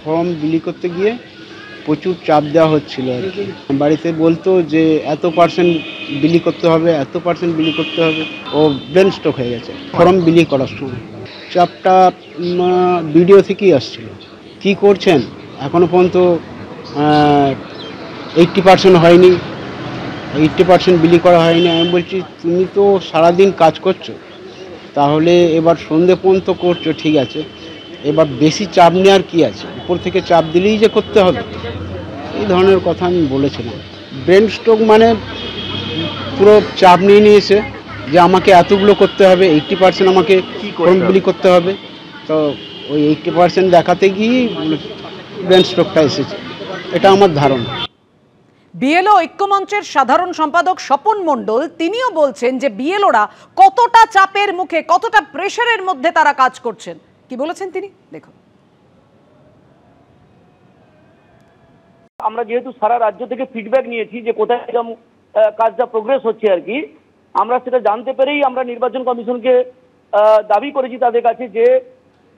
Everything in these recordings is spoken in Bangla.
ফর্ম বিলি করতে গিয়ে প্রচুর চাপ দেওয়া হচ্ছিল আর কি। বাড়িতে বলতো যে এত পার্সেন্ট বিলি করতে হবে, এত পার্সেন্ট বিলি করতে হবে। ও ব্রেন স্ট্রোক হয়ে গেছে ফর্ম বিলি করার সময়। চাপটা ভিডিও থেকেই আসছিল। কি করছেন এখনও পর্যন্ত 80% হয়নি, 80% বিলি করা হয়নি। আমি বলছি তুমি তো সারাদিন কাজ করছো, তাহলে এবার সন্ধে পর্যন্ত করছো ঠিক আছে, এবার বেশি চাপ নেওয়ার কি আছে, উপর থেকে চাপ দিলেই যে করতে হবে, এই ধরনের কথা আমি বলেছিলাম। ব্রেন স্ট্রোক মানে পুরো চাপ নিয়ে নিয়েছে যে আমাকে এতগুলো করতে হবে, 80% আমাকে ফর্ম বিলি করতে হবে। তো ওই 80% দেখাতে গিয়েই ব্রেন স্ট্রোকটা এসেছে, এটা আমার ধারণা। বিএলও ঐক্যমঞ্চের সাধারণ সম্পাদক স্বপন মণ্ডল তিনিও বলছেন যে বিএলওরা কতটা চাপের মুখে, কতটা প্রেসারের মধ্যে তারা কাজ করছেন। কি বলেছেন তিনি দেখুন। আমরা যেহেতু সারা রাজ্য থেকে ফিডব্যাক নিয়েছি যে কোথায় এরকম কাজটা প্রোগ্রেস হচ্ছে আর কি, আমরা সেটা জানতে পেরেই আমরা নির্বাচন কমিশনকে দাবি করেছি তাদের কাছে যে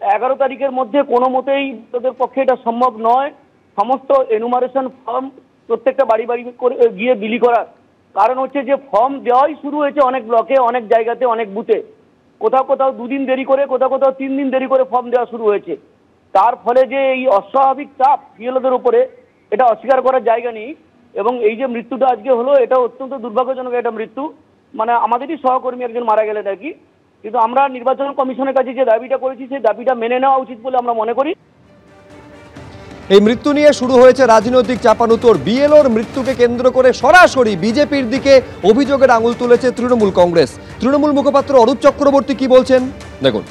11 তারিখের মধ্যে কোনো মতেই তাদের পক্ষে এটা সম্ভব নয় সমস্ত এনুমারেশন ফর্ম প্রত্যেকটা বাড়ি বাড়ি করে গিয়ে বিলি করার। কারণ হচ্ছে যে ফর্ম দেওয়াই শুরু হয়েছে অনেক ব্লকে, অনেক জায়গাতে, অনেক বুথে, কোথাও কোথাও 2 দিন দেরি করে, কোথাও কোথাও 3 দিন দেরি করে ফর্ম দেওয়া শুরু হয়েছে। তার ফলে যে এই অস্বাভাবিক চাপ বিএলওদের উপরে, এটা অস্বীকার করার জায়গা নেই। এবং এই যে মৃত্যুটা আজকে হলো, এটা অত্যন্ত দুর্ভাগ্যজনক একটা মৃত্যু, মানে আমাদেরই সহকর্মী একজন মারা গেলেন আর কি। কিন্তু আমরা নির্বাচন কমিশনের কাছে যে দাবিটা করেছি সেই দাবিটা মেনে নেওয়া উচিত বলে আমরা মনে করি। এই মৃত্যু নিয়ে শুরু হয়েছে রাজনৈতিক চাপানুতোর। বিএলওর মৃত্যুকে কেন্দ্র করে সরাসরি বিজেপির দিকে অভিযোগের আঙুল তুলেছে তৃণমূল কংগ্রেস। তৃণমূল মুখপাত্র অরূপ চক্রবর্তী কি বলছেন দেখুন।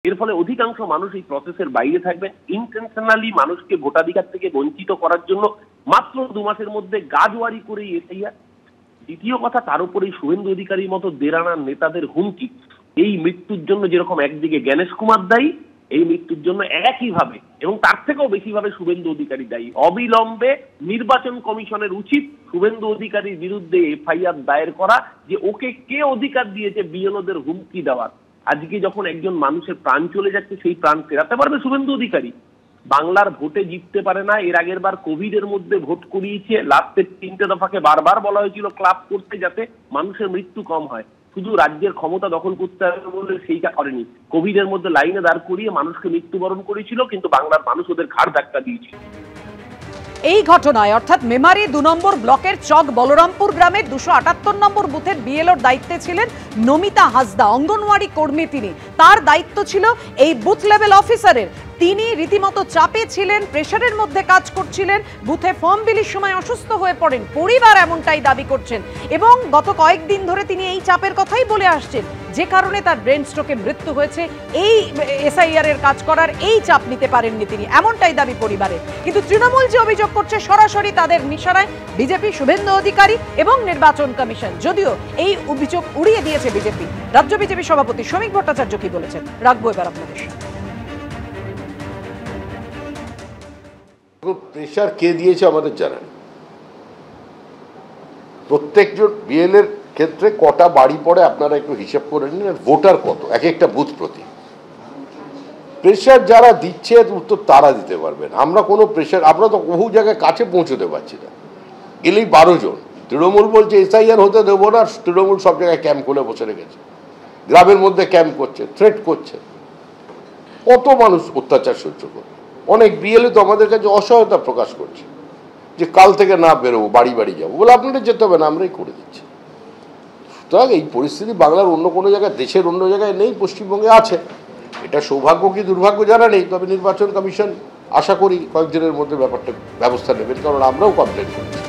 এর ফলে অধিকাংশ মানুষ এই প্রসেসের বাইরে থাকবেন। ইন্টেনশনালি মানুষকে ভোটাধিকার থেকে বঞ্চিত করার জন্য মাত্র 2 মাসের মধ্যে গাজওয়ারি করে এসআইআর। দ্বিতীয় কথা, তার উপরেই শুভেন্দু অধিকারীর মতো দেরানার নেতাদের হুমকি। এই মৃত্যুর জন্য যেরকম একদিকে জ্ঞানেশ কুমার দায়ী, এই মৃত্যুর জন্য একইভাবে এবং তার থেকেও বেশিভাবে শুভেন্দু অধিকারী দায়ী। অবিলম্বে নির্বাচন কমিশনের উচিত শুভেন্দু অধিকারীর বিরুদ্ধে এফআইআর দায়ের করা, যে ওকে কে অধিকার দিয়েছে বিএলওদের হুমকি দেওয়ার। আজকে যখন একজন মানুষের প্রাণ চলে যাচ্ছে, সেই প্রাণ ফেরাতে পারবে শুভেন্দু অধিকারী? বাংলার ভোটে জিততে পারে না। এর আগের বার কোভিডের মধ্যে ভোট করিয়েছে, লাস্টের 3টে দফাকে বারবার বলা হয়েছিল ক্লাব করতে, যাতে মানুষের মৃত্যু কম হয়। শুধু রাজ্যের ক্ষমতা দখল করতে হবে বলে সেইটা করেনি। কোভিডের মধ্যে লাইনে দাঁড় করিয়ে মানুষকে মৃত্যুবরণ করেছিল, কিন্তু বাংলার মানুষ ওদের ঘাড় ধাক্কা দিয়েছিল। এই ঘটনায় অর্থাৎ মেমারি 2 নম্বর ব্লকের চক বলরামপুর গ্রামের 278 নম্বর বুথের বিএলওর দায়িত্বে ছিলেন নমিতা হাসদা, অঙ্গনওয়াড়ি কর্মী তিনি। তার দায়িত্ব ছিল এই বুথ লেভেল অফিসারের। তিনি রীতিমতো চাপে ছিলেন, প্রেসারের মধ্যে কাজ করছিলেন। বুথে ফর্ম বিলির সময় অসুস্থ হয়ে পড়েন, পরিবার এমনটাই দাবি করছেন। এবং গত কয়েকদিন ধরে তিনি এই চাপের কথাই বলে আসছেন, যে কারণে তার ব্রেন স্ট্রোকে মৃত্যু হয়েছে। এই এসআইআর এর কাজ করার এই চাপ নিতে পারেননি তিনি, এমনটাই দাবি পরিবারের। কিন্তু তৃণমূল যে অভিযোগ করছে, সরাসরি তাদের নিশানায় বিজেপি, শুভেন্দু অধিকারী এবং নির্বাচন কমিশন। যদিও এই অভিযোগ উড়িয়ে দিয়েছে বিজেপি। রাজ্য বিজেপি সভাপতি শ্রমিক ভট্টাচার্য কি বলেছেন রাখবো এবার আপনাদের। প্রেশার কে দিয়েছে আমাদের জানা নেই। প্রত্যেকজন বিএল এর ক্ষেত্রে কটা বাড়ি পড়ে আপনারা একটু হিসাব করে নিন, আর ভোটার কত এক একটা বুথ প্রতি। প্রেশার যারা দিচ্ছে উত্তর তারা দিতে পারবেন। আমরা কোনো প্রেশার, আমরা তো বহু জায়গায় কাছে পৌঁছতে পারছি না। গেলেই 12 জন। তৃণমূল বলছে এসআইআর হতে দেবো না, তৃণমূল সব জায়গায় ক্যাম্প করে বসে রেখেছে, গ্রামের মধ্যে ক্যাম্প করছে, থ্রেট করছে। কত মানুষ অত্যাচার সহ্য করবে? অনেক বিএলএ তো আমাদের কাছে অসহায়তা প্রকাশ করছে যে কাল থেকে না বেরোবো, বাড়ি বাড়ি যাবো। বলে আপনাদের যেতে হবে না, আমরাই করে দিচ্ছি। সুতরাং এই পরিস্থিতি বাংলার অন্য কোনো জায়গায়, দেশের অন্য জায়গায় নেই, পশ্চিমবঙ্গে আছে। এটা সৌভাগ্য কি দুর্ভাগ্য জানা নেই, তবে নির্বাচন কমিশন আশা করি কয়েকদিনের মধ্যে ব্যাপারটা ব্যবস্থা নেবেন, কারণ আমরাও কমপ্লেন করছি।